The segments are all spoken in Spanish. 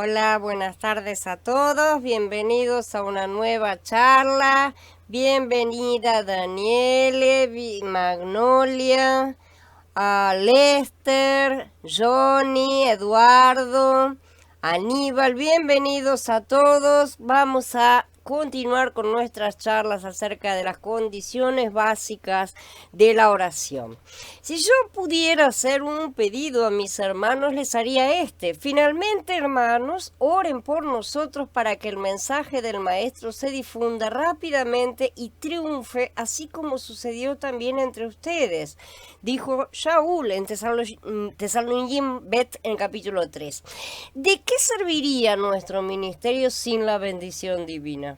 Hola, buenas tardes a todos, bienvenidos a una nueva charla. Bienvenida Daniele, Magnolia, a Lester, Johnny, Eduardo, Aníbal, bienvenidos a todos. Vamos a continuar con nuestras charlas acerca de las condiciones básicas de la oración. Si yo pudiera hacer un pedido a mis hermanos, les haría este. Finalmente, hermanos, oren por nosotros para que el mensaje del Maestro se difunda rápidamente y triunfe, así como sucedió también entre ustedes, dijo Shaul en Tesalonicenses Bet en capítulo 3. ¿De qué serviría nuestro ministerio sin la bendición divina?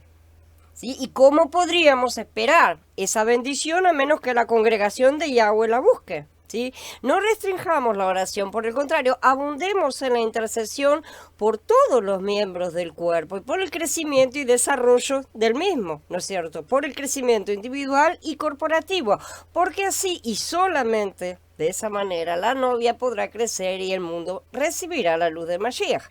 ¿Sí? ¿Y cómo podríamos esperar esa bendición a menos que la congregación de Yahweh la busque? ¿Sí? No restringamos la oración, por el contrario, abundemos en la intercesión por todos los miembros del cuerpo y por el crecimiento y desarrollo del mismo, ¿no es cierto? Por el crecimiento individual y corporativo, porque así y solamente de esa manera la novia podrá crecer y el mundo recibirá la luz de Mashiach.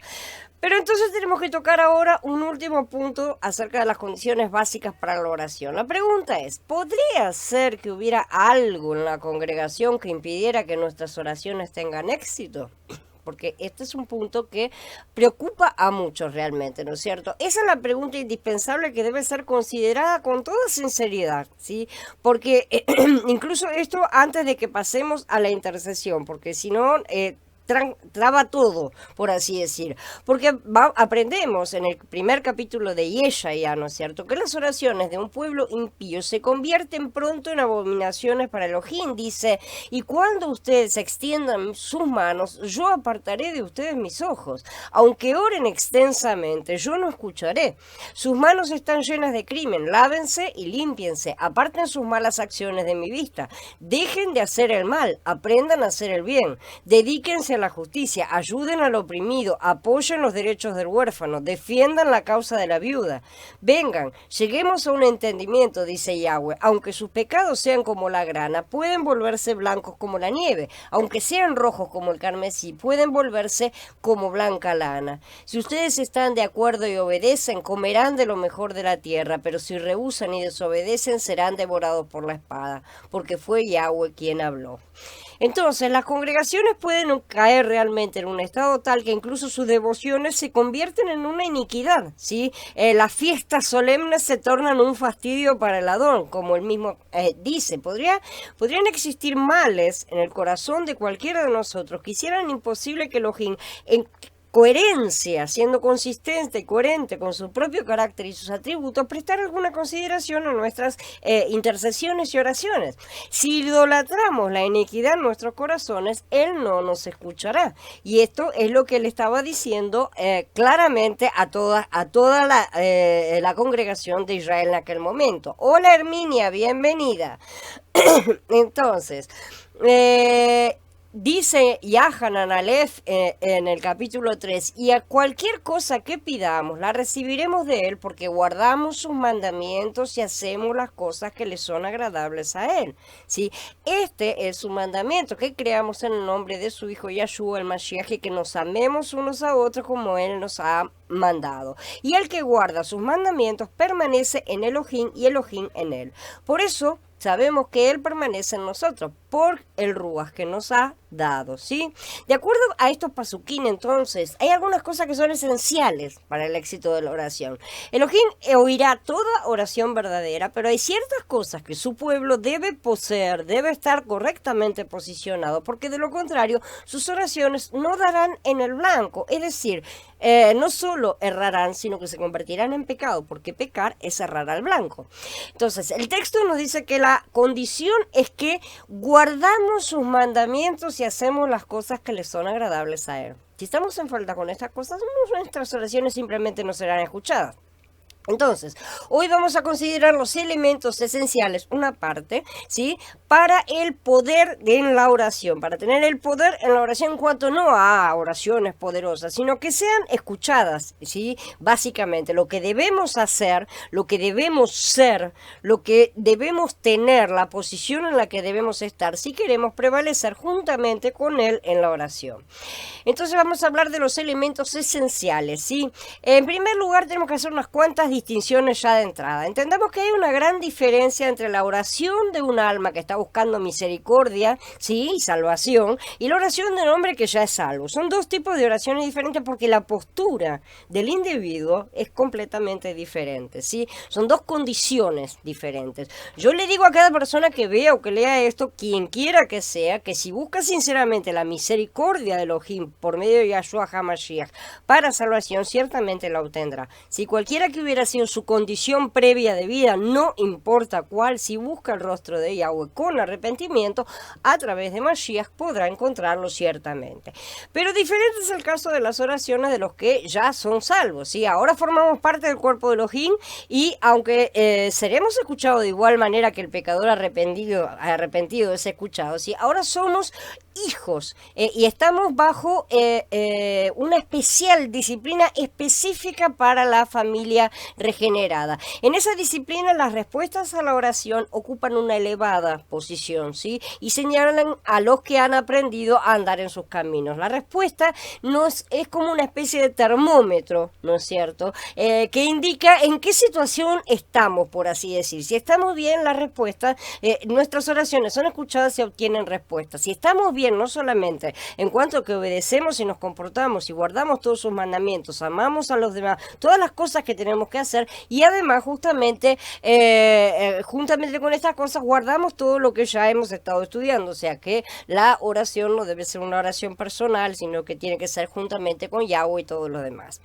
Pero entonces tenemos que tocar ahora un último punto acerca de las condiciones básicas para la oración. La pregunta es, ¿podría ser que hubiera algo en la congregación que impidiera que nuestras oraciones tengan éxito? Porque este es un punto que preocupa a muchos realmente, ¿no es cierto? Esa es la pregunta indispensable que debe ser considerada con toda sinceridad, ¿sí? Porque incluso esto antes de que pasemos a la intercesión, porque si no... traba todo, por así decir, porque aprendemos en el primer capítulo de Yeshaya, ¿no es cierto?, que las oraciones de un pueblo impío se convierten pronto en abominaciones para Elohim. Dice, y cuando ustedes extiendan sus manos, yo apartaré de ustedes mis ojos, aunque oren extensamente, yo no escucharé. Sus manos están llenas de crimen, lávense y límpiense, aparten sus malas acciones de mi vista, dejen de hacer el mal, aprendan a hacer el bien, dedíquense a la justicia, ayuden al oprimido, apoyen los derechos del huérfano, defiendan la causa de la viuda. Vengan, lleguemos a un entendimiento, dice Yahweh. Aunque sus pecados sean como la grana, pueden volverse blancos como la nieve. Aunque sean rojos como el carmesí, pueden volverse como blanca lana. Si ustedes están de acuerdo y obedecen, comerán de lo mejor de la tierra, pero si rehúsan y desobedecen, serán devorados por la espada, porque fue Yahweh quien habló. Entonces, las congregaciones pueden caer realmente en un estado tal que incluso sus devociones se convierten en una iniquidad, ¿sí? Las fiestas solemnes se tornan un fastidio para el Adón, como él mismo dice. Podrían existir males en el corazón de cualquiera de nosotros que hicieran imposible que Elohim coherencia, siendo consistente y coherente con su propio carácter y sus atributos, prestar alguna consideración a nuestras intercesiones y oraciones. Si idolatramos la iniquidad en nuestros corazones, Él no nos escuchará. Y esto es lo que Él estaba diciendo claramente a toda la congregación de Israel en aquel momento. Hola Herminia, bienvenida. Entonces, dice Yahanan Aleph en el capítulo 3, y a cualquier cosa que pidamos la recibiremos de Él porque guardamos sus mandamientos y hacemos las cosas que le son agradables a Él. ¿Sí? Este es su mandamiento, que creamos en el nombre de su Hijo Yahshua el Mashiach y que nos amemos unos a otros como Él nos ha mandado. Y el que guarda sus mandamientos permanece en Elohim y Elohim en Él. Por eso sabemos que Él permanece en nosotros por el Ruach que nos ha dado, ¿sí? De acuerdo a estos pasuquín, entonces, hay algunas cosas que son esenciales para el éxito de la oración. Elohim oirá toda oración verdadera, pero hay ciertas cosas que su pueblo debe poseer, debe estar correctamente posicionado, porque de lo contrario, sus oraciones no darán en el blanco, es decir, no solo errarán, sino que se convertirán en pecado, porque pecar es errar al blanco. Entonces, el texto nos dice que la condición es que guardamos sus mandamientos y hacemos las cosas que le son agradables a Él. Si estamos en falta con estas cosas, nuestras oraciones simplemente no serán escuchadas. Entonces, hoy vamos a considerar los elementos esenciales, una parte, ¿sí? Para el poder en la oración, para tener el poder en la oración en cuanto no a oraciones poderosas, sino que sean escuchadas, ¿sí? Básicamente, lo que debemos hacer, lo que debemos ser, lo que debemos tener, la posición en la que debemos estar, si queremos prevalecer juntamente con Él en la oración. Entonces vamos a hablar de los elementos esenciales, ¿sí? En primer lugar, tenemos que hacer unas cuantas distinciones ya de entrada. Entendamos que hay una gran diferencia entre la oración de un alma que está buscando misericordia, ¿sí? Y salvación, y la oración de un hombre que ya es salvo. Son dos tipos de oraciones diferentes porque la postura del individuo es completamente diferente, ¿sí? Son dos condiciones diferentes. Yo le digo a cada persona que vea o que lea esto, quien quiera que sea, que si busca sinceramente la misericordia de Elohim por medio de Yahshua HaMashiach para salvación, ciertamente la obtendrá. Si cualquiera que hubiera sido su condición previa de vida, no importa cuál, si busca el rostro de Yahweh con arrepentimiento, a través de Mashiach podrá encontrarlo ciertamente. Pero diferente es el caso de las oraciones de los que ya son salvos, ¿sí? Ahora formamos parte del cuerpo de Elohim y aunque seremos escuchados de igual manera que el pecador arrepentido es escuchado, ¿sí? Ahora somos hijos y estamos bajo una especial disciplina específica para la familia regenerada. En esa disciplina las respuestas a la oración ocupan una elevada posición, ¿sí? Y señalan a los que han aprendido a andar en sus caminos. La respuesta no es como una especie de termómetro, ¿no es cierto? Que indica en qué situación estamos, por así decir. Si estamos bien, la respuesta, nuestras oraciones son escuchadas y obtienen respuestas. Si estamos bien, no solamente en cuanto a que obedecemos y nos comportamos y guardamos todos sus mandamientos, amamos a los demás, todas las cosas que tenemos que hacer y además juntamente con estas cosas guardamos todo lo que ya hemos estado estudiando, o sea que la oración no debe ser una oración personal, sino que tiene que ser juntamente con Yahweh y todo lo demás.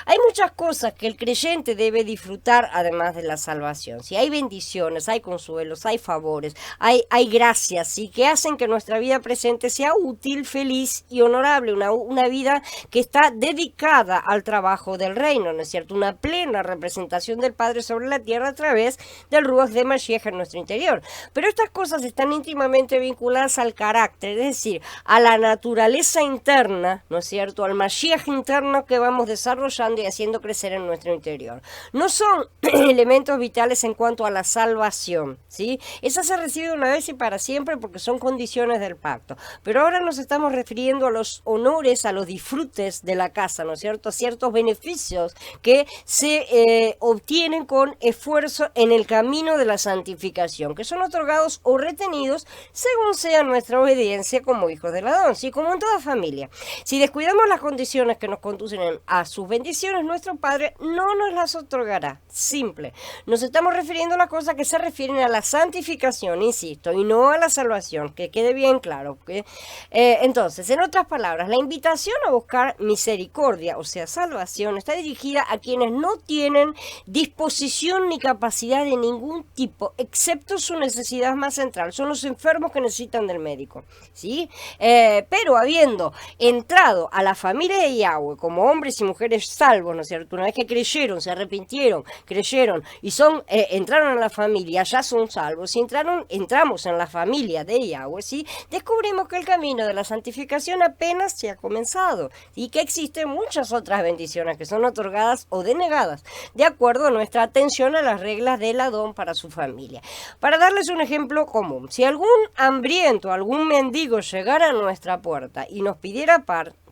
Hay muchas cosas que el creyente debe disfrutar además de la salvación. Si hay bendiciones, hay consuelos, hay favores, hay gracias, ¿sí? Que hacen que nuestra vida presente sea útil, feliz y honorable, una vida que está dedicada al trabajo del reino, ¿no es cierto? Una plena representación del Padre sobre la tierra a través del Ruach de Mashiach en nuestro interior. Pero estas cosas están íntimamente vinculadas al carácter, es decir, a la naturaleza interna, ¿no es cierto? Al Mashiach interno que vamos desarrollando y haciendo crecer en nuestro interior. No son elementos vitales en cuanto a la salvación, ¿sí? Esa se recibe una vez y para siempre porque son condiciones del pacto. Pero ahora nos estamos refiriendo a los honores, a los disfrutes de la casa, ¿no es cierto? A ciertos beneficios que se obtienen con esfuerzo en el camino de la santificación, que son otorgados o retenidos según sea nuestra obediencia como hijos del Adón, ¿sí? Como en toda familia. Si descuidamos las condiciones que nos conducen a sus bendiciones, nuestro Padre no nos las otorgará. Simple. Nos estamos refiriendo a las cosas que se refieren a la santificación, insisto, y no a la salvación, que quede bien claro, ¿okay? Entonces, en otras palabras, la invitación a buscar misericordia, o sea, salvación, está dirigida a quienes no tienen disposición ni capacidad de ningún tipo, excepto su necesidad más central. Son los enfermos que necesitan del médico, ¿sí? Pero habiendo entrado a la familia de Yahweh como hombres y mujeres salvos, ¿no es cierto? Una vez que creyeron, se arrepintieron, creyeron y entraron a la familia, ya son salvos. Si entramos en la familia de Yahweh, ¿sí? Descubrimos que el camino de la santificación apenas se ha comenzado y que existen muchas otras bendiciones que son otorgadas o denegadas de acuerdo a nuestra atención a las reglas del Adón para su familia. Para darles un ejemplo común, si algún hambriento, algún mendigo llegara a nuestra puerta y nos pidiera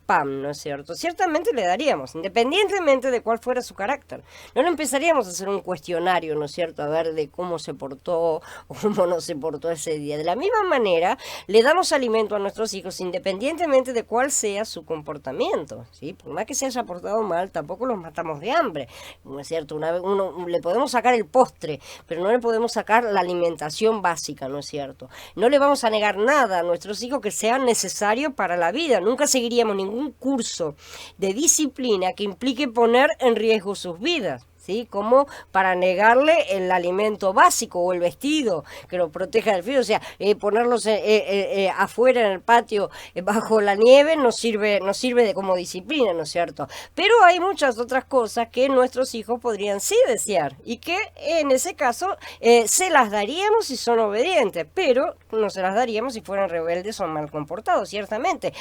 pan, ¿no es cierto? Ciertamente le daríamos, independientemente de cuál fuera su carácter. No le empezaríamos a hacer un cuestionario, ¿no es cierto? A ver de cómo se portó o cómo no se portó ese día. De la misma manera, le damos alimento a nuestros hijos independientemente de cuál sea su comportamiento, ¿sí? Por más que se haya portado mal, tampoco los matamos de hambre, ¿no es cierto? Le podemos sacar el postre, pero no le podemos sacar la alimentación básica, ¿no es cierto? No le vamos a negar nada a nuestros hijos que sea necesario para la vida. Nunca seguiríamos ningún curso de disciplina que implique poner en riesgo sus vidas, ¿sí? Como para negarle el alimento básico o el vestido que lo proteja del frío. O sea, ponerlos afuera en el patio bajo la nieve no sirve de como disciplina, ¿no es cierto? Pero hay muchas otras cosas que nuestros hijos podrían sí desear y que en ese caso se las daríamos si son obedientes, pero no se las daríamos si fueran rebeldes o mal comportados, ciertamente.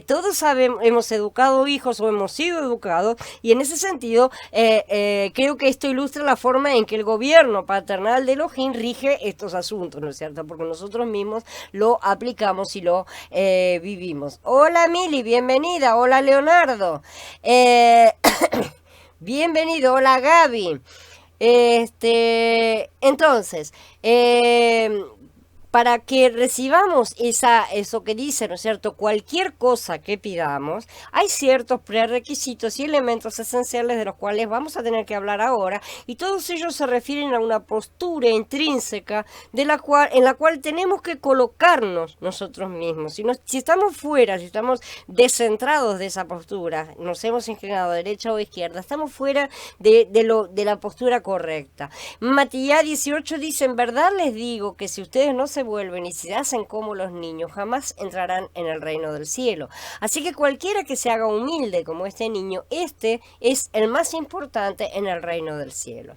Todos hemos educado hijos o hemos sido educados y en ese sentido creo que esto ilustra la forma en que el gobierno paternal de Elohim rige estos asuntos, ¿no es cierto? Porque nosotros mismos lo aplicamos y lo vivimos. Hola Mili, bienvenida. Hola Leonardo. Bienvenido. Hola Gaby. Entonces, para que recibamos eso que dice, ¿no es cierto? Cualquier cosa que pidamos, hay ciertos prerequisitos y elementos esenciales de los cuales vamos a tener que hablar ahora, y todos ellos se refieren a una postura intrínseca en la cual tenemos que colocarnos nosotros mismos. Si estamos fuera, si estamos descentrados de esa postura, nos hemos inclinado a derecha o a izquierda, estamos fuera de la postura correcta. Matías 18 dice: en verdad les digo que si ustedes no se vuelven y se hacen como los niños, jamás entrarán en el reino del cielo. Así que cualquiera que se haga humilde como este niño, este es el más importante en el reino del cielo.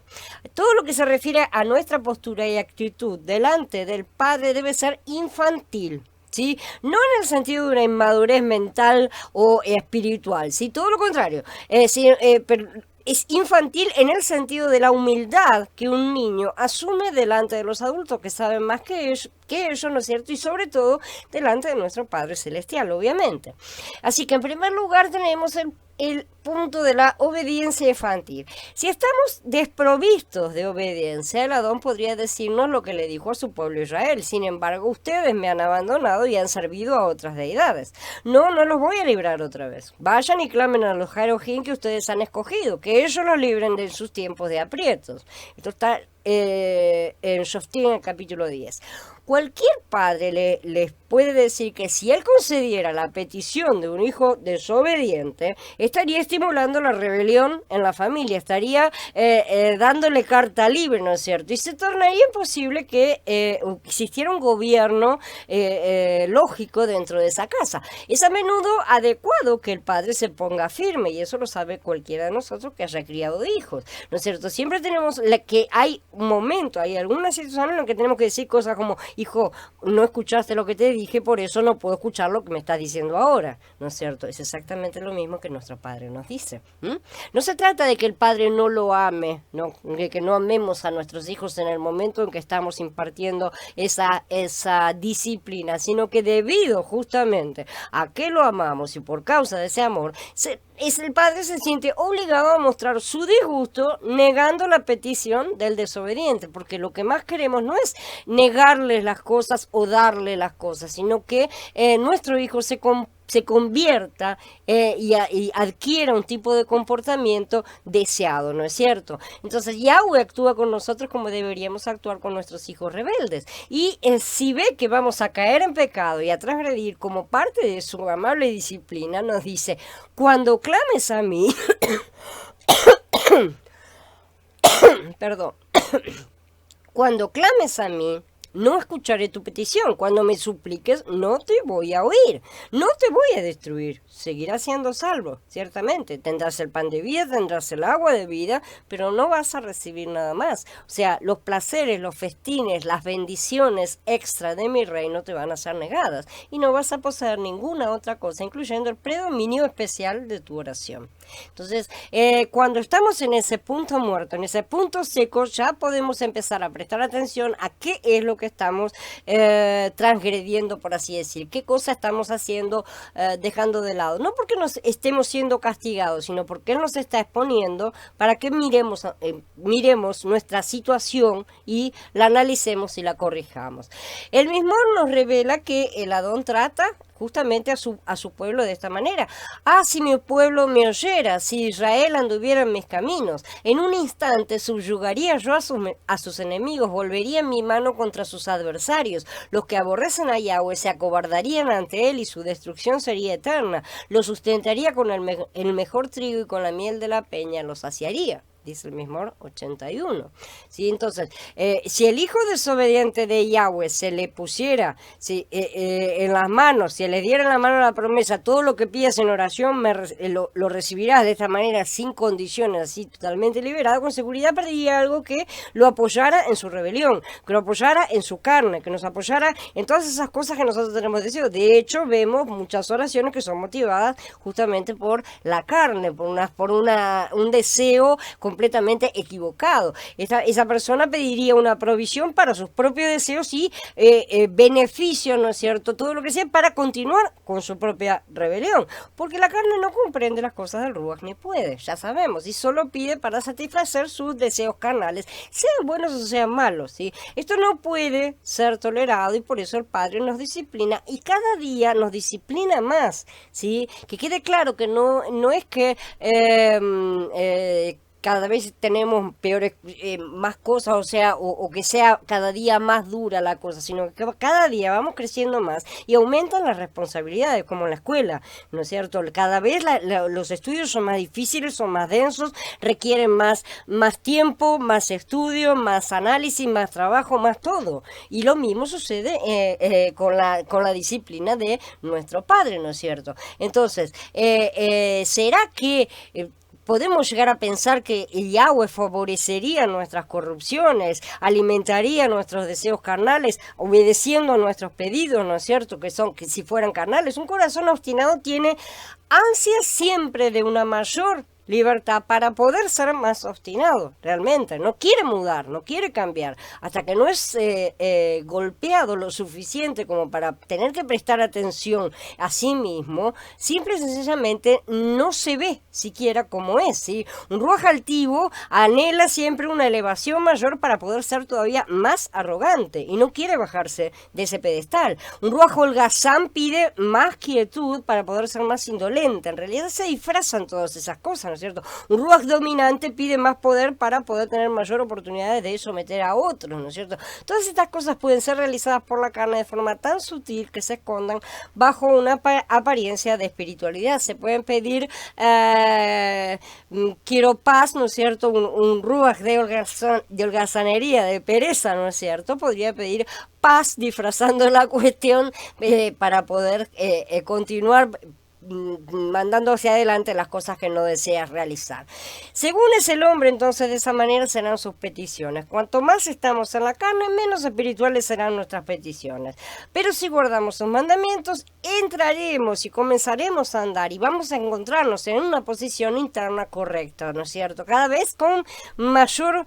Todo lo que se refiere a nuestra postura y actitud delante del Padre debe ser infantil. ¿Sí? No en el sentido de una inmadurez mental o espiritual, ¿sí? Todo lo contrario. Pero es infantil en el sentido de la humildad que un niño asume delante de los adultos que saben más que ellos, ¿no es cierto? Y sobre todo delante de nuestro Padre Celestial, obviamente. Así que en primer lugar tenemos el punto de la obediencia infantil. Si estamos desprovistos de obediencia, el Adón podría decirnos lo que le dijo a su pueblo Israel: sin embargo, ustedes me han abandonado y han servido a otras deidades. No los voy a librar otra vez. Vayan y clamen a los Elohim que ustedes han escogido, que ellos los libren de sus tiempos de aprietos. Esto está en Shoftim, en el capítulo 10. Cualquier padre les puede decir que si él concediera la petición de un hijo desobediente, estaría estimulando la rebelión en la familia, estaría dándole carta libre, ¿no es cierto? Y se tornaría imposible que existiera un gobierno lógico dentro de esa casa. Es a menudo adecuado que el padre se ponga firme, y eso lo sabe cualquiera de nosotros que haya criado hijos, ¿no es cierto? Siempre tenemos que hay un momento, hay alguna situación en la que tenemos que decir cosas como: hijo, no escuchaste lo que te dije, por eso no puedo escuchar lo que me estás diciendo ahora, ¿no es cierto? Es exactamente lo mismo que nuestro Padre nos dice. No se trata de que el Padre no lo ame, ¿no? De que no amemos a nuestros hijos en el momento en que estamos impartiendo esa disciplina, sino que debido justamente a que lo amamos y por causa de ese amor, el padre se siente obligado a mostrar su disgusto negando la petición del desobediente, porque lo que más queremos no es negarles las cosas o darle las cosas, sino que nuestro hijo se convierta y adquiera un tipo de comportamiento deseado, ¿no es cierto? Entonces Yahweh actúa con nosotros como deberíamos actuar con nuestros hijos rebeldes, y si ve que vamos a caer en pecado y a transgredir como parte de su amable disciplina, nos dice: cuando clames a mí perdón, cuando clames a mí, no escucharé tu petición. Cuando me supliques, no te voy a oír. No te voy a destruir. Seguirás siendo salvo, ciertamente. Tendrás el pan de vida, tendrás el agua de vida, pero no vas a recibir nada más. O sea, los placeres, los festines, las bendiciones extra de mi reino te van a ser negadas. Y no vas a poseer ninguna otra cosa, incluyendo el predominio especial de tu oración. Entonces, cuando estamos en ese punto muerto, en ese punto seco, ya podemos empezar a prestar atención a qué es lo que estamos transgrediendo, por así decir, qué cosa estamos haciendo, dejando de lado, no porque nos estemos siendo castigados, sino porque Él nos está exponiendo para que miremos nuestra situación y la analicemos y la corrijamos. El mismo nos revela que el Adón trata justamente a su pueblo de esta manera: si mi pueblo me oyera, si Israel anduviera en mis caminos, en un instante subyugaría yo a sus enemigos, volvería mi mano contra sus adversarios. Los que aborrecen a Yahweh se acobardarían ante él y su destrucción sería eterna. Los sustentaría con el mejor trigo y con la miel de la peña los saciaría. dice el Mismor 81. ¿Sí? Entonces, si el hijo desobediente de Yahweh se le pusiera en las manos, si le diera en la mano la promesa, todo lo que pidas en oración lo recibirás de esta manera, sin condiciones, así totalmente liberado, con seguridad pediría algo que lo apoyara en su rebelión, que lo apoyara en su carne, que nos apoyara en todas esas cosas que nosotros tenemos deseo. De hecho, vemos muchas oraciones que son motivadas justamente por la carne, por un deseo completamente equivocado. Esa persona pediría una provisión para sus propios deseos y beneficio, ¿no es cierto? Todo lo que sea para continuar con su propia rebelión, porque la carne no comprende las cosas del Ruach ni puede, ya sabemos, y solo pide para satisfacer sus deseos carnales, sean buenos o sean malos, ¿sí? Esto no puede ser tolerado y por eso el Padre nos disciplina y cada día nos disciplina más, ¿sí? Que quede claro que no es que cada vez tenemos peores, más cosas, o sea, o que sea cada día más dura la cosa, sino que cada día vamos creciendo más y aumentan las responsabilidades, como en la escuela, ¿no es cierto? Cada vez los estudios son más difíciles, son más densos, requieren más tiempo, más estudio, más análisis, más trabajo, más todo. Y lo mismo sucede con la disciplina de nuestro Padre, ¿no es cierto? Entonces, ¿será que podemos llegar a pensar que el Yahweh favorecería nuestras corrupciones, alimentaría nuestros deseos carnales, obedeciendo a nuestros pedidos, ¿no es cierto? Que si fueran carnales. Un corazón obstinado tiene ansia siempre de una mayor libertad para poder ser más obstinado, realmente. No quiere mudar, no quiere cambiar, hasta que no es golpeado lo suficiente como para tener que prestar atención a sí mismo, simple y sencillamente no se ve siquiera como es, ¿sí? Un ruaj altivo anhela siempre una elevación mayor para poder ser todavía más arrogante y no quiere bajarse de ese pedestal. Un ruaj holgazán pide más quietud para poder ser más indolente. En realidad se disfrazan todas esas cosas, ¿no es cierto? Un ruaj dominante pide más poder para poder tener mayor oportunidades de someter a otros, ¿no es cierto? Todas estas cosas pueden ser realizadas por la carne de forma tan sutil que se escondan bajo una apariencia de espiritualidad. Se pueden pedir quiero paz, ¿no es cierto? Un ruaj de holgazanería, de pereza, ¿no es cierto? Podría pedir paz disfrazando la cuestión para poder continuar mandando hacia adelante las cosas que no deseas realizar. Según es el hombre, entonces de esa manera serán sus peticiones. Cuanto más estamos en la carne, menos espirituales serán nuestras peticiones. Pero si guardamos sus mandamientos, entraremos y comenzaremos a andar y vamos a encontrarnos en una posición interna correcta, ¿no es cierto? Cada vez con mayor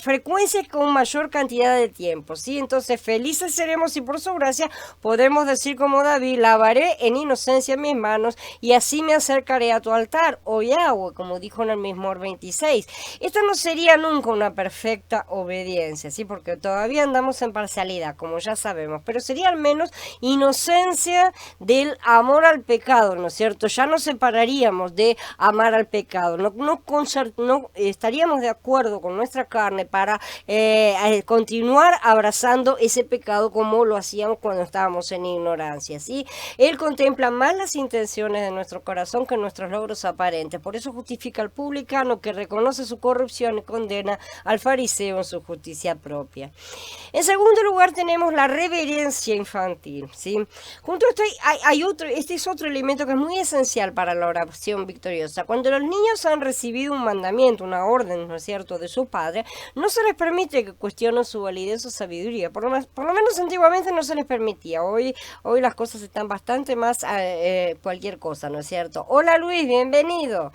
frecuencia y con mayor cantidad de tiempo, ¿sí? Entonces felices seremos y por su gracia podemos decir como David, lavaré en inocencia mis manos y así me acercaré a tu altar, oh Yahweh, como dijo en el Mismor 26. Esto no sería nunca una perfecta obediencia, ¿sí? Porque todavía andamos en parcialidad, como ya sabemos, pero sería al menos inocencia del amor al pecado, ¿no es cierto? Ya nos separaríamos de amar al pecado, no estaríamos de acuerdo con nuestra carne para continuar abrazando ese pecado como lo hacíamos cuando estábamos en ignorancia, ¿sí? Él contempla más las intenciones de nuestro corazón que nuestros logros aparentes. Por eso justifica al publicano que reconoce su corrupción y condena al fariseo en su justicia propia. En segundo lugar tenemos la reverencia infantil, ¿sí? Junto a esto este es otro elemento que es muy esencial para la oración victoriosa. Cuando los niños han recibido un mandamiento, una orden, ¿no es cierto?, de su padre, no se les permite que cuestionen su validez o sabiduría. Por lo menos antiguamente no se les permitía. Hoy las cosas están bastante más cualquier cosa, ¿no es cierto? Hola Luis, bienvenido.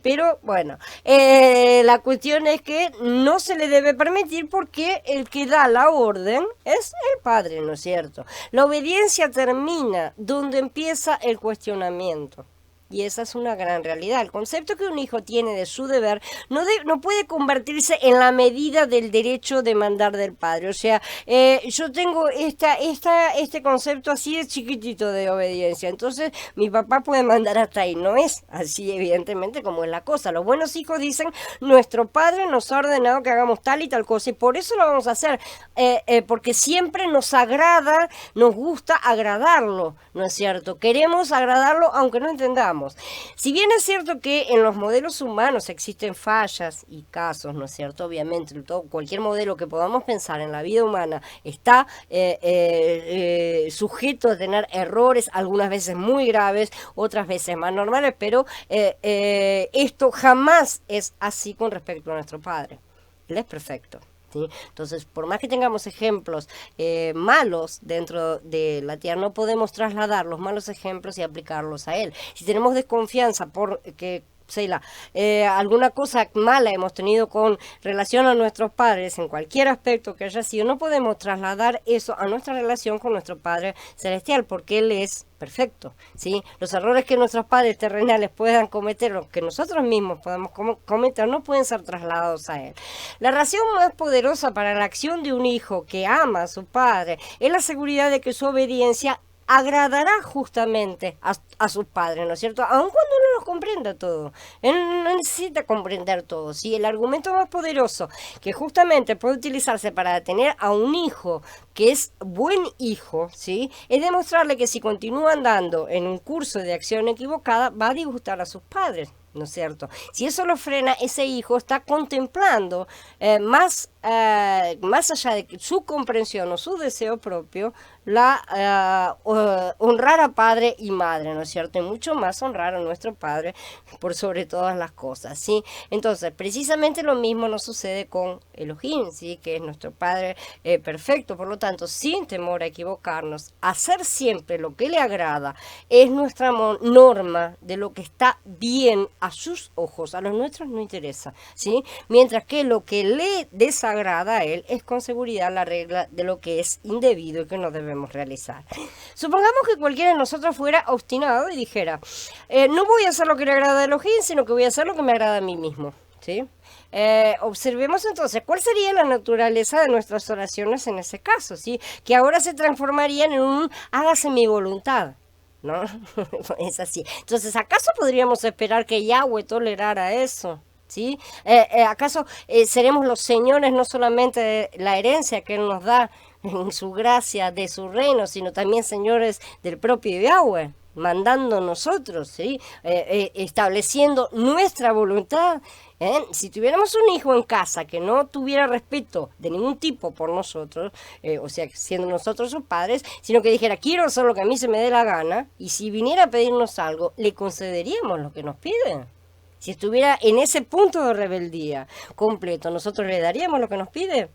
Pero bueno, la cuestión es que no se le debe permitir porque el que da la orden es el padre, ¿no es cierto? La obediencia termina donde empieza el cuestionamiento. Y esa es una gran realidad. El concepto que un hijo tiene de su deber no puede convertirse en la medida del derecho de mandar del padre. O sea, yo tengo este concepto así de chiquitito de obediencia. Entonces, mi papá puede mandar hasta ahí. No es así, evidentemente, como es la cosa. Los buenos hijos dicen, nuestro padre nos ha ordenado que hagamos tal y tal cosa. Y por eso lo vamos a hacer. Porque siempre nos agrada, nos gusta agradarlo. ¿No es cierto? Queremos agradarlo aunque no entendamos. tengamos. Si bien es cierto que en los modelos humanos existen fallas y casos, ¿no es cierto? Obviamente, cualquier modelo que podamos pensar en la vida humana está sujeto a tener errores, algunas veces muy graves, otras veces más normales, pero esto jamás es así con respecto a nuestro Padre. Él es perfecto. ¿Sí? Entonces, por más que tengamos ejemplos malos dentro de la tierra, no podemos trasladar los malos ejemplos y aplicarlos a él. Si tenemos desconfianza por que alguna cosa mala hemos tenido con relación a nuestros padres en cualquier aspecto que haya sido, no podemos trasladar eso a nuestra relación con nuestro Padre Celestial, porque Él es perfecto, ¿sí? Los errores que nuestros padres terrenales puedan cometer, o que nosotros mismos podamos cometer, no pueden ser trasladados a Él. La razón más poderosa para la acción de un hijo que ama a su padre es la seguridad de que su obediencia agradará justamente a sus padres, ¿no es cierto? Aun cuando no los comprenda todo. Él no necesita comprender todo. ¿Sí? El argumento más poderoso que justamente puede utilizarse para tener a un hijo que es buen hijo, ¿sí? Es demostrarle que si continúa andando en un curso de acción equivocada, va a disgustar a sus padres, ¿no es cierto? Si eso lo frena, ese hijo está contemplando más allá de su comprensión o su deseo propio, honrar a padre y madre, ¿no es cierto? Y mucho más honrar a nuestro Padre por sobre todas las cosas, ¿sí? Entonces, precisamente lo mismo nos sucede con Elohim, ¿sí? Que es nuestro Padre perfecto. Por lo tanto, sin temor a equivocarnos, hacer siempre lo que le agrada es nuestra norma de lo que está bien a sus ojos. A los nuestros no interesa, ¿sí? Mientras que lo que le desagrada a él es con seguridad la regla de lo que es indebido y que no debemos realizar. Supongamos que cualquiera de nosotros fuera obstinado y dijera, no voy a hacer lo que le agrada a Elohim, sino que voy a hacer lo que me agrada a mí mismo, ¿sí? Observemos entonces cuál sería la naturaleza de nuestras oraciones en ese caso, ¿sí? Que ahora se transformarían en un hágase mi voluntad, ¿no? Es así. Entonces, ¿acaso podríamos esperar que Yahweh tolerara eso? ¿Sí? ¿Acaso seremos los señores no solamente de la herencia que Él nos da en su gracia de su reino, sino también señores del propio Yahweh, mandando nosotros, ¿sí? Estableciendo nuestra voluntad? Si tuviéramos un hijo en casa que no tuviera respeto de ningún tipo por nosotros, o sea, siendo nosotros sus padres, sino que dijera, quiero hacer lo que a mí se me dé la gana, y si viniera a pedirnos algo, le concederíamos lo que nos piden. Si estuviera en ese punto de rebeldía completo, ¿nosotros le daríamos lo que nos pide?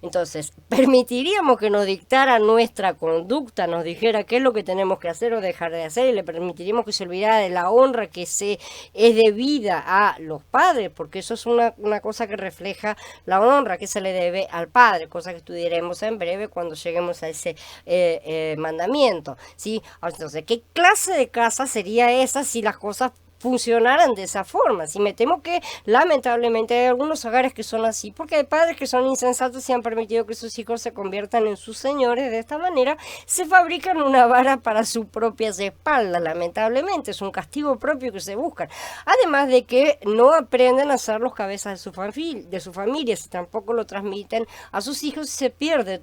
Entonces, ¿permitiríamos que nos dictara nuestra conducta, nos dijera qué es lo que tenemos que hacer o dejar de hacer? ¿Y le permitiríamos que se olvidara de la honra que es debida a los padres? Porque eso es una cosa que refleja la honra que se le debe al padre, cosa que estudiaremos en breve cuando lleguemos a ese mandamiento, ¿sí? Entonces, ¿qué clase de casa sería esa si las cosas funcionaran de esa forma? Si me temo que lamentablemente hay algunos hogares que son así, porque hay padres que son insensatos y han permitido que sus hijos se conviertan en sus señores. De esta manera se fabrican una vara para sus propias espaldas, lamentablemente es un castigo propio que se buscan, además de que no aprenden a ser los cabezas de su familia, si tampoco lo transmiten a sus hijos, se pierde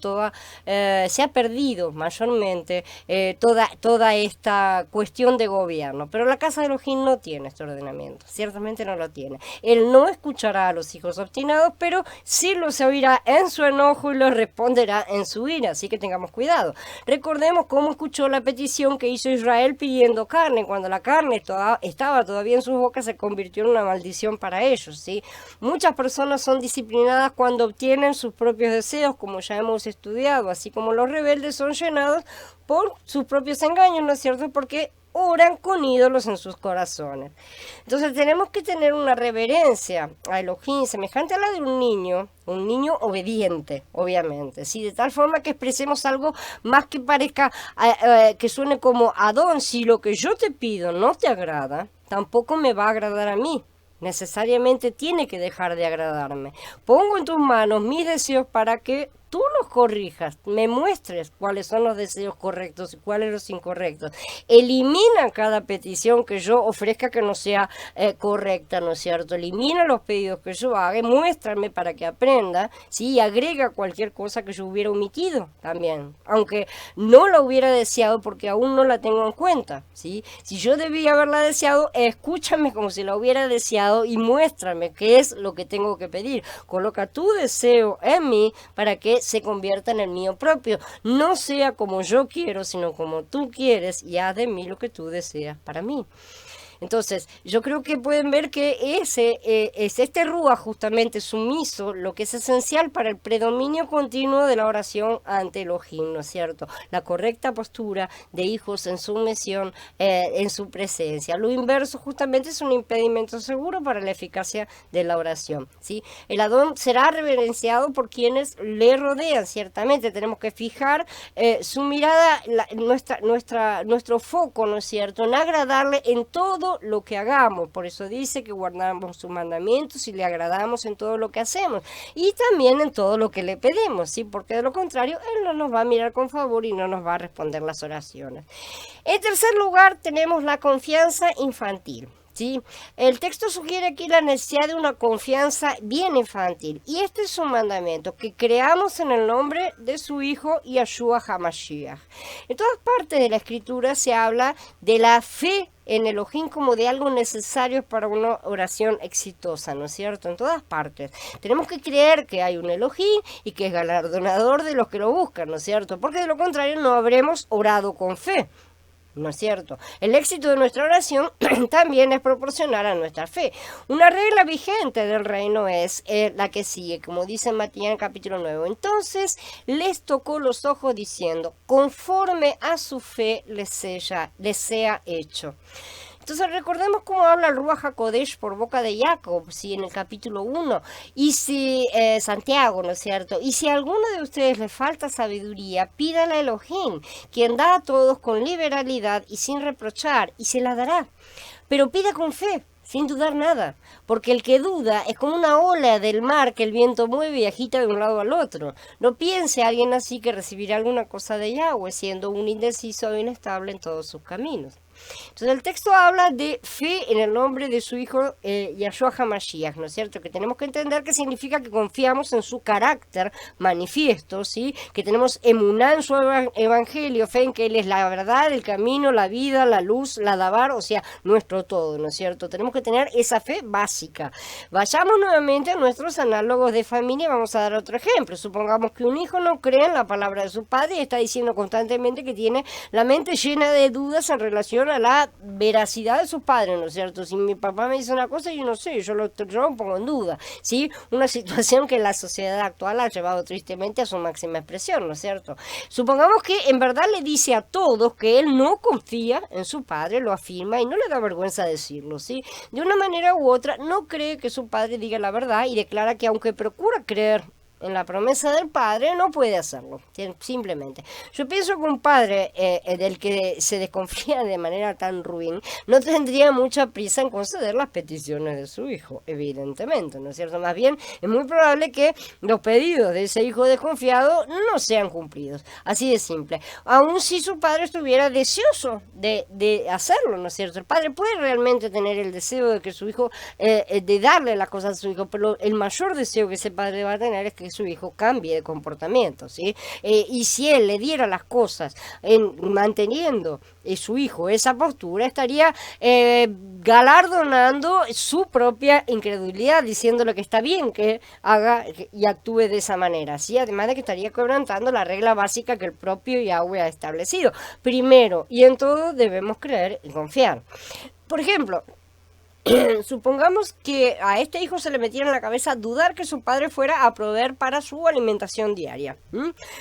se ha perdido mayormente toda esta cuestión de gobierno. Pero la casa de Elohim no tiene este ordenamiento, ciertamente no lo tiene. Él no escuchará a los hijos obstinados, pero sí los oirá en su enojo y los responderá en su ira, así que tengamos cuidado. Recordemos cómo escuchó la petición que hizo Israel pidiendo carne. Cuando la carne estaba todavía en sus bocas, se convirtió en una maldición para ellos, ¿sí? Muchas personas son disciplinadas cuando obtienen sus propios deseos, como ya hemos estudiado, así como los rebeldes son llenados por sus propios engaños, ¿no es cierto? Porque oran con ídolos en sus corazones. Entonces tenemos que tener una reverencia a Elohim semejante a la de un niño obediente, obviamente, ¿sí? De tal forma que expresemos algo más que parezca, que suene como Adón, si lo que yo te pido no te agrada, tampoco me va a agradar a mí. necesariamente tiene que dejar de agradarme. Pongo en tus manos mis deseos para que tú los corrijas, me muestres cuáles son los deseos correctos y cuáles los incorrectos. Elimina cada petición que yo ofrezca que no sea correcta, ¿no es cierto? Elimina los pedidos que yo haga, muéstrame para que aprenda, ¿sí? Y agrega cualquier cosa que yo hubiera omitido también, aunque no la hubiera deseado porque aún no la tengo en cuenta, ¿sí? Si yo debía haberla deseado, escúchame como si la hubiera deseado y muéstrame qué es lo que tengo que pedir. Coloca tu deseo en mí para que se convierta en el mío propio, no sea como yo quiero, sino como tú quieres, y haz de mí lo que tú deseas para mí. Entonces, yo creo que pueden ver que es este Rúa justamente sumiso, lo que es esencial para el predominio continuo de la oración ante Elohim, ¿no es cierto? La correcta postura de hijos en sumisión, en su presencia. Lo inverso justamente es un impedimento seguro para la eficacia de la oración, ¿sí? El Adón será reverenciado por quienes le rodean, ciertamente. Tenemos que fijar su mirada, nuestro foco, ¿no es cierto?, en agradarle en todo lo que hagamos. Por eso dice que guardamos sus mandamientos y le agradamos en todo lo que hacemos y también en todo lo que le pedimos, ¿sí? Porque de lo contrario él no nos va a mirar con favor y no nos va a responder las oraciones. En tercer lugar tenemos la confianza infantil. ¿Sí? El texto sugiere aquí la necesidad de una confianza bien infantil, y este es un mandamiento, que creamos en el nombre de su Hijo Yeshua HaMashiach. En todas partes de la Escritura se habla de la fe en Elohim como de algo necesario para una oración exitosa, ¿no es cierto? En todas partes. Tenemos que creer que hay un Elohim y que es galardonador de los que lo buscan, ¿no es cierto? Porque de lo contrario no habremos orado con fe, ¿no es cierto? El éxito de nuestra oración también es proporcional a nuestra fe. Una regla vigente del reino es la que sigue, como dice Matías en el capítulo 9. Entonces les tocó los ojos diciendo, conforme a su fe les sea hecho. Entonces recordemos cómo habla el Ruach HaKodesh por boca de Jacob, ¿sí? En el capítulo 1, y si Santiago, ¿no es cierto? Y si a alguno de ustedes le falta sabiduría, pídale a Elohim, quien da a todos con liberalidad y sin reprochar, y se la dará. Pero pida con fe, sin dudar nada, porque el que duda es como una ola del mar que el viento mueve y agita de un lado al otro. No piense alguien así que recibirá alguna cosa de Yahweh, siendo un indeciso e inestable en todos sus caminos. Entonces el texto habla de fe en el nombre de su Hijo Yeshua HaMashiach, ¿no es cierto? Que tenemos que entender que significa que confiamos en su carácter manifiesto, ¿sí? Que tenemos emuná en su evangelio, fe en que Él es la verdad, el camino, la vida, la luz, la dabar, o sea, nuestro todo, ¿no es cierto? Tenemos que tener esa fe básica. Vayamos nuevamente a nuestros análogos de familia, vamos a dar otro ejemplo. Supongamos que un hijo no cree en la palabra de su padre y está diciendo constantemente que tiene la mente llena de dudas en relación a la veracidad de sus padres, ¿no es cierto? Si mi papá me dice una cosa, yo no sé, yo lo pongo en duda, ¿sí? Una situación que la sociedad actual ha llevado tristemente a su máxima expresión, ¿no es cierto? Supongamos que en verdad le dice a todos que él no confía en su padre, lo afirma y no le da vergüenza decirlo, ¿sí? De una manera u otra, no cree que su padre diga la verdad y declara que aunque procura creer en la promesa del padre, no puede hacerlo, simplemente. Yo pienso que un padre del que se desconfía de manera tan ruin no tendría mucha prisa en conceder las peticiones de su hijo, evidentemente, ¿no es cierto? Más bien, es muy probable que los pedidos de ese hijo desconfiado no sean cumplidos, así de simple. Aun si su padre estuviera deseoso de hacerlo, ¿no es cierto? El padre puede realmente tener el deseo de que su hijo, de darle las cosas a su hijo, pero el mayor deseo que ese padre va a tener es que su hijo cambie de comportamiento, ¿sí? Y si él le diera las cosas manteniendo su hijo esa postura, estaría galardonando su propia incredulidad, diciéndole que está bien que haga y actúe de esa manera, ¿sí? Además de que estaría quebrantando la regla básica que el propio Yahweh ha establecido. Primero y en todo debemos creer y confiar. Por ejemplo, supongamos que a este hijo se le metiera en la cabeza dudar que su padre fuera a proveer para su alimentación diaria.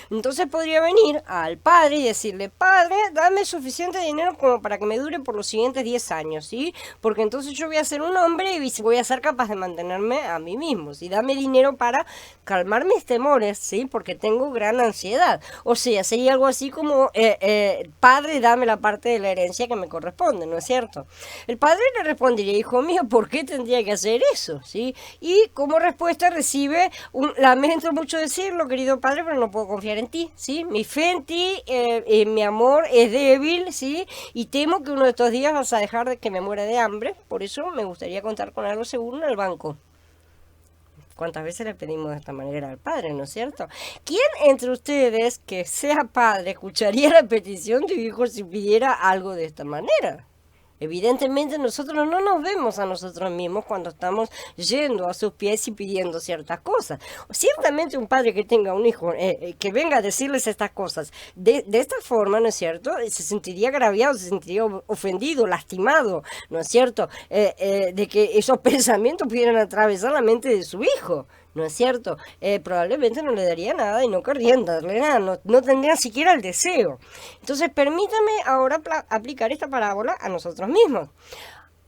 Entonces podría venir al padre y decirle, padre, dame suficiente dinero como para que me dure por los siguientes 10 años, ¿sí? Porque entonces yo voy a ser un hombre y voy a ser capaz de mantenerme a mí mismo, ¿sí? Dame dinero para calmar mis temores, ¿sí? Porque tengo gran ansiedad. O sea, sería algo así como, padre, dame la parte de la herencia que me corresponde, ¿no es cierto? El padre le respondería, hijo hijo mío, ¿por qué tendría que hacer eso? ¿Sí? Y como respuesta recibe un lamento mucho decirlo, querido padre, pero no puedo confiar en ti, ¿sí? Mi fe en ti, mi amor es débil, ¿sí? Y temo que uno de estos días vas a dejar de que me muera de hambre, por eso me gustaría contar con algo seguro en el banco. ¿Cuántas veces le pedimos de esta manera al padre, no es cierto? ¿Quién entre ustedes que sea padre escucharía la petición de su hijo si pidiera algo de esta manera? Evidentemente nosotros no nos vemos a nosotros mismos cuando estamos yendo a sus pies y pidiendo ciertas cosas. Ciertamente un padre que tenga un hijo que venga a decirles estas cosas de esta forma, ¿no es cierto? Se sentiría agraviado, se sentiría ofendido, lastimado, ¿no es cierto? De que esos pensamientos pudieran atravesar la mente de su hijo. ¿No es cierto? Probablemente no le daría nada y no querrían darle nada, no tendrían siquiera el deseo. Entonces, permítame ahora aplicar esta parábola a nosotros mismos.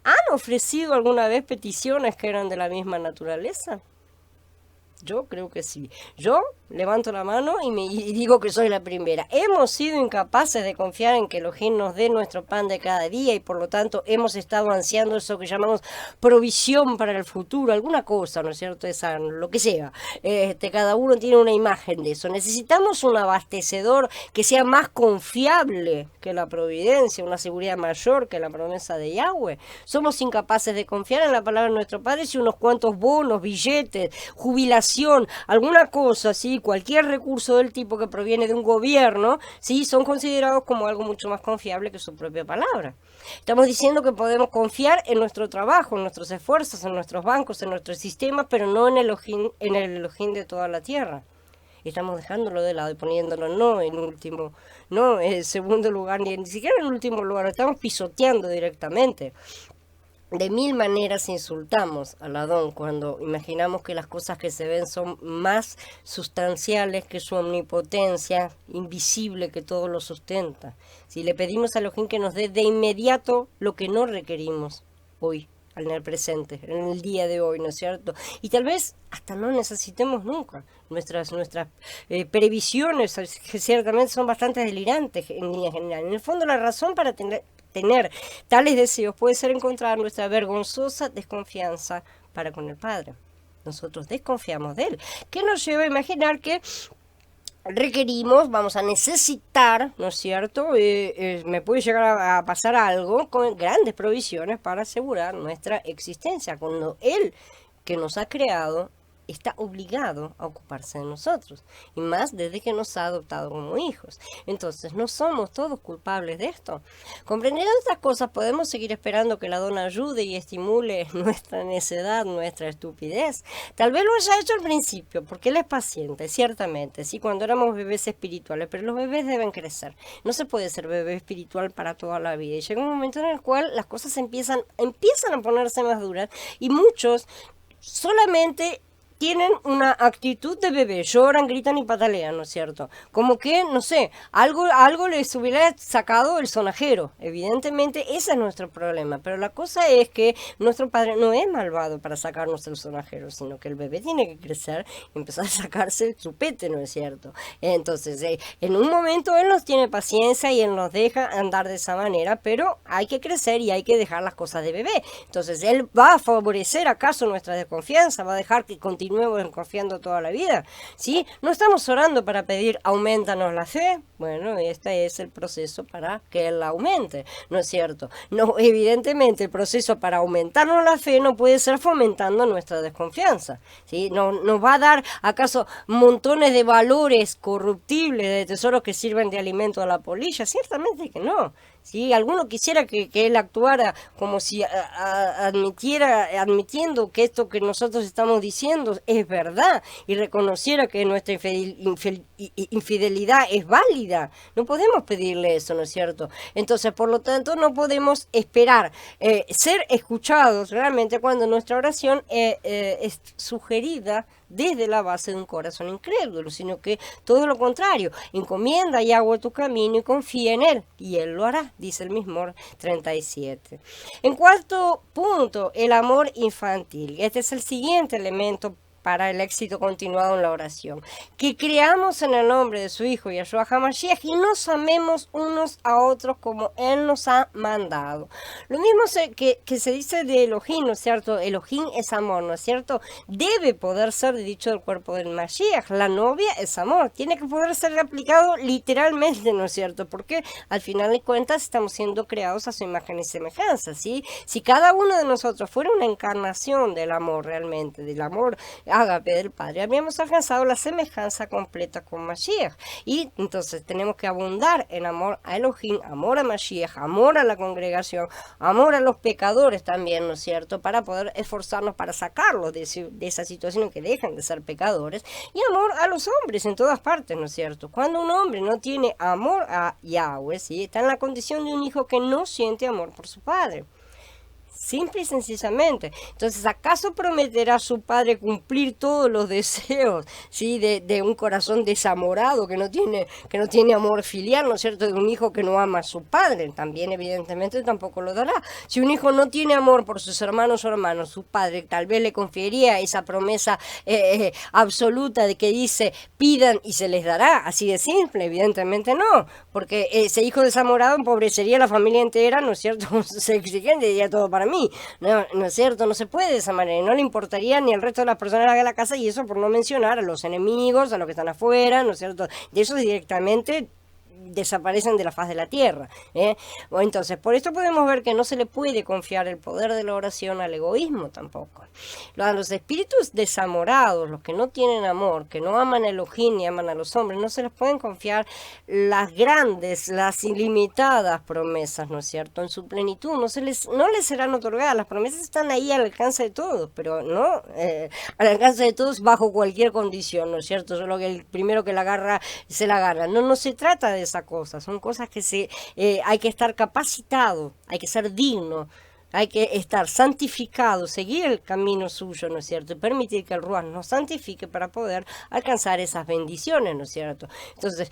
¿Han ofrecido alguna vez peticiones que eran de la misma naturaleza? Yo creo que sí. Yo levanto la mano y digo que soy la primera. Hemos sido incapaces de confiar en que Elohim nos dé nuestro pan de cada día y por lo tanto hemos estado ansiando eso que llamamos provisión para el futuro, alguna cosa, ¿no es cierto? Esa, lo que sea. Cada uno tiene una imagen de eso. Necesitamos un abastecedor que sea más confiable que la providencia, una seguridad mayor que la promesa de Yahweh. Somos incapaces de confiar en la palabra de nuestro Padre si unos cuantos bonos, billetes, jubilación, alguna cosa, ¿sí? Cualquier recurso del tipo que proviene de un gobierno, ¿sí? Son considerados como algo mucho más confiable que su propia palabra. Estamos diciendo que podemos confiar en nuestro trabajo, en nuestros esfuerzos, en nuestros bancos, en nuestros sistemas, pero no en el Elohim de toda la tierra. Estamos dejándolo de lado y poniéndolo no en último, no en segundo lugar, ni siquiera en último lugar, lo estamos pisoteando directamente. De mil maneras insultamos al Adón cuando imaginamos que las cosas que se ven son más sustanciales que su omnipotencia, invisible que todo lo sustenta. Si le pedimos a Elohim que nos dé de inmediato lo que no requerimos hoy, en el presente, en el día de hoy, ¿no es cierto? Y tal vez hasta no necesitemos nunca. Nuestras previsiones, que ciertamente son bastante delirantes en línea general. En el fondo, la razón para tener tales deseos puede ser encontrar nuestra vergonzosa desconfianza para con el Padre. Nosotros desconfiamos de Él, que nos lleva a imaginar que requerimos, vamos a necesitar, ¿no es cierto? Me puede llegar a pasar algo con grandes provisiones para asegurar nuestra existencia, cuando Él, que nos ha creado, está obligado a ocuparse de nosotros, y más desde que nos ha adoptado como hijos. Entonces, ¿no somos todos culpables de esto? Comprendiendo estas cosas, podemos seguir esperando que la dona ayude y estimule nuestra necedad, nuestra estupidez. Tal vez lo haya hecho al principio, porque Él es paciente, ciertamente, sí, cuando éramos bebés espirituales, pero los bebés deben crecer. No se puede ser bebé espiritual para toda la vida, y llega un momento en el cual las cosas empiezan a ponerse más duras, y muchos solamente tienen una actitud de bebé, lloran, gritan y patalean, ¿no es cierto? Como que, no sé, algo les hubiera sacado el sonajero. Evidentemente ese es nuestro problema, pero la cosa es que nuestro Padre no es malvado para sacarnos el sonajero, sino que el bebé tiene que crecer y empezar a sacarse el chupete, ¿no es cierto? Entonces, en un momento Él nos tiene paciencia y Él nos deja andar de esa manera, pero hay que crecer y hay que dejar las cosas de bebé. Entonces, Él va a favorecer acaso nuestra desconfianza, va a dejar que continuemos confiando toda la vida, ¿sí? No estamos orando para pedir aumentanos la fe. Bueno, este es el proceso para que Él la aumente, ¿no es cierto? No, evidentemente el proceso para aumentarnos la fe no puede ser fomentando nuestra desconfianza, ¿sí? No nos va a dar acaso montones de valores corruptibles, de tesoros que sirven de alimento a la polilla. Ciertamente que no. ¿Sí? Alguno quisiera que Él actuara como si admitiendo que esto que nosotros estamos diciendo es verdad y reconociera que nuestra infidelidad es válida. No podemos pedirle eso, ¿no es cierto? Entonces, por lo tanto, no podemos esperar ser escuchados realmente cuando nuestra oración es sugerida desde la base de un corazón incrédulo, sino que todo lo contrario, encomienda a Yahweh tu camino y confía en Él, y Él lo hará, dice el Mismor 37. En cuarto punto, el amor infantil. Este es el siguiente elemento para el éxito continuado en la oración. Que creamos en el nombre de su Hijo Yeshua HaMashiach y nos amemos unos a otros como Él nos ha mandado. Lo mismo que se dice de Elohim, ¿no es cierto? Elohim es amor, ¿no es cierto? Debe poder ser dicho del cuerpo del Mashiach. La novia es amor. Tiene que poder ser aplicado literalmente, ¿no es cierto? Porque al final de cuentas estamos siendo creados a su imagen y semejanza, ¿sí? Si cada uno de nosotros fuera una encarnación del amor realmente, del amor ágape del Padre, habíamos alcanzado la semejanza completa con Mashiach. Y entonces tenemos que abundar en amor a Elohim, amor a Mashiach, amor a la congregación, amor a los pecadores también, ¿no es cierto? Para poder esforzarnos para sacarlos de esa situación en que dejan de ser pecadores, y amor a los hombres en todas partes, ¿no es cierto? Cuando un hombre no tiene amor a Yahweh, ¿sí? Está en la condición de un hijo que no siente amor por su padre. Simple y sencillamente. Entonces, ¿acaso prometerá su padre cumplir todos los deseos, ¿sí? de un corazón desamorado que no tiene amor filial, ¿no es cierto? De un hijo que no ama a su padre. También, evidentemente, tampoco lo dará. Si un hijo no tiene amor por sus hermanos o hermanos, su padre tal vez le confiaría esa promesa absoluta de que dice, pidan y se les dará. Así de simple, evidentemente no. Porque ese hijo desamorado empobrecería a la familia entera, ¿no es cierto? Se exigente, diría todo para mí. No es cierto, no se puede de esa manera, no le importaría ni al resto de las personas de la casa, y eso por no mencionar a los enemigos, a los que están afuera, ¿no es cierto? De eso directamente desaparecen de la faz de la tierra, ¿eh? Entonces, por esto podemos ver que no se le puede confiar el poder de la oración al egoísmo tampoco. A los espíritus desamorados, los que no tienen amor, que no aman a Elohim ni aman a los hombres, no se les pueden confiar las grandes, las ilimitadas promesas, ¿no es cierto? En su plenitud, no les serán otorgadas. Las promesas están ahí al alcance de todos, pero no al alcance de todos bajo cualquier condición, ¿no es cierto? Solo que el primero que la agarra, se la agarra. No se trata de esa cosa, son cosas que hay que estar capacitado, hay que ser digno, hay que estar santificado, seguir el camino suyo, ¿no es cierto? Y permitir que el Ruach nos santifique para poder alcanzar esas bendiciones, ¿no es cierto? Entonces,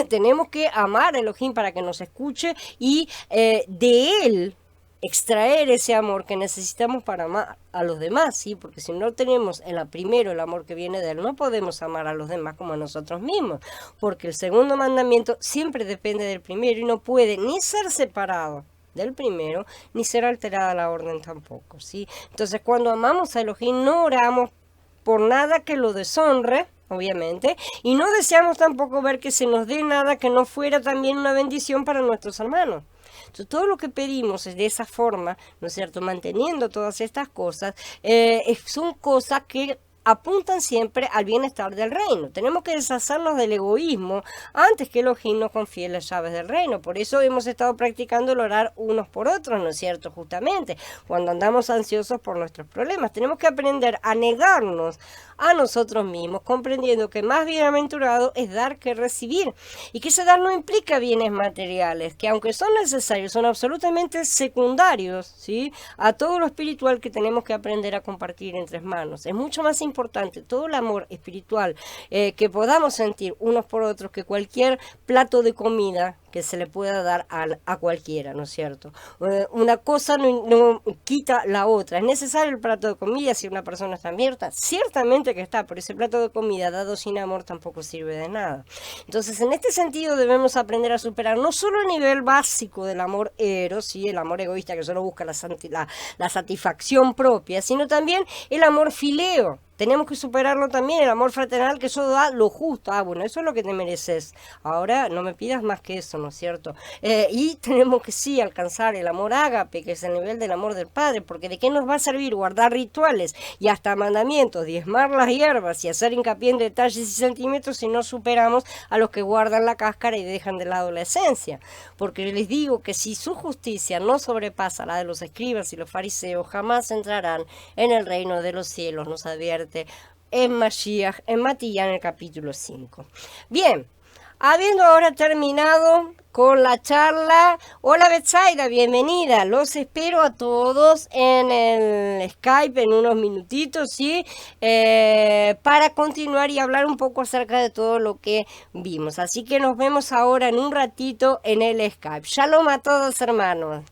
tenemos que amar a Elohim para que nos escuche y de él extraer ese amor que necesitamos para amar a los demás, ¿sí? Porque si no tenemos primero el amor que viene de él, no podemos amar a los demás como a nosotros mismos, porque el segundo mandamiento siempre depende del primero y no puede ni ser separado del primero, ni ser alterada la orden tampoco, ¿sí? Entonces, cuando amamos a Elohim, no oramos por nada que lo deshonre, obviamente, y no deseamos tampoco ver que se nos dé nada que no fuera también una bendición para nuestros hermanos. Entonces, todo lo que pedimos es de esa forma, ¿no es cierto? Manteniendo todas estas cosas, son cosas que apuntan siempre al bienestar del reino. Tenemos que deshacernos del egoísmo antes que Elohim nos confíe las llaves del reino. Por eso hemos estado practicando el orar unos por otros, ¿no es cierto? Justamente, cuando andamos ansiosos por nuestros problemas. Tenemos que aprender a negarnos a nosotros mismos, comprendiendo que más bienaventurado es dar que recibir. Y que ese dar no implica bienes materiales, que aunque son necesarios, son absolutamente secundarios, ¿sí? A todo lo espiritual que tenemos que aprender a compartir entre manos. Es mucho más importante todo el amor espiritual que podamos sentir unos por otros que cualquier plato de comida que se le pueda dar a cualquiera, ¿no es cierto? Una cosa no quita la otra. ¿Es necesario el plato de comida si una persona está hambrienta? Ciertamente que está, pero ese plato de comida dado sin amor tampoco sirve de nada. Entonces, en este sentido debemos aprender a superar no solo el nivel básico del amor eros, ¿sí? El amor egoísta que solo busca la satisfacción propia, sino también el amor fileo. Tenemos que superarlo también, el amor fraternal que eso da lo justo. Bueno, eso es lo que te mereces. Ahora no me pidas más que eso, ¿no es cierto? Y tenemos que sí alcanzar el amor ágape, que es el nivel del amor del Padre, porque ¿de qué nos va a servir guardar rituales y hasta mandamientos, diezmar las hierbas y hacer hincapié en detalles y sentimientos si no superamos a los que guardan la cáscara y dejan de lado la esencia? Porque les digo que si su justicia no sobrepasa la de los escribas y los fariseos, jamás entrarán en el reino de los cielos, nos advierte en Mashiach, en Matías, en el capítulo 5. Bien, habiendo ahora terminado con la charla, hola Betsaida, bienvenida, los espero a todos en el Skype en unos minutitos, ¿sí? Para continuar y hablar un poco acerca de todo lo que vimos. Así que nos vemos ahora en un ratito en el Skype. Shalom a todos, hermanos.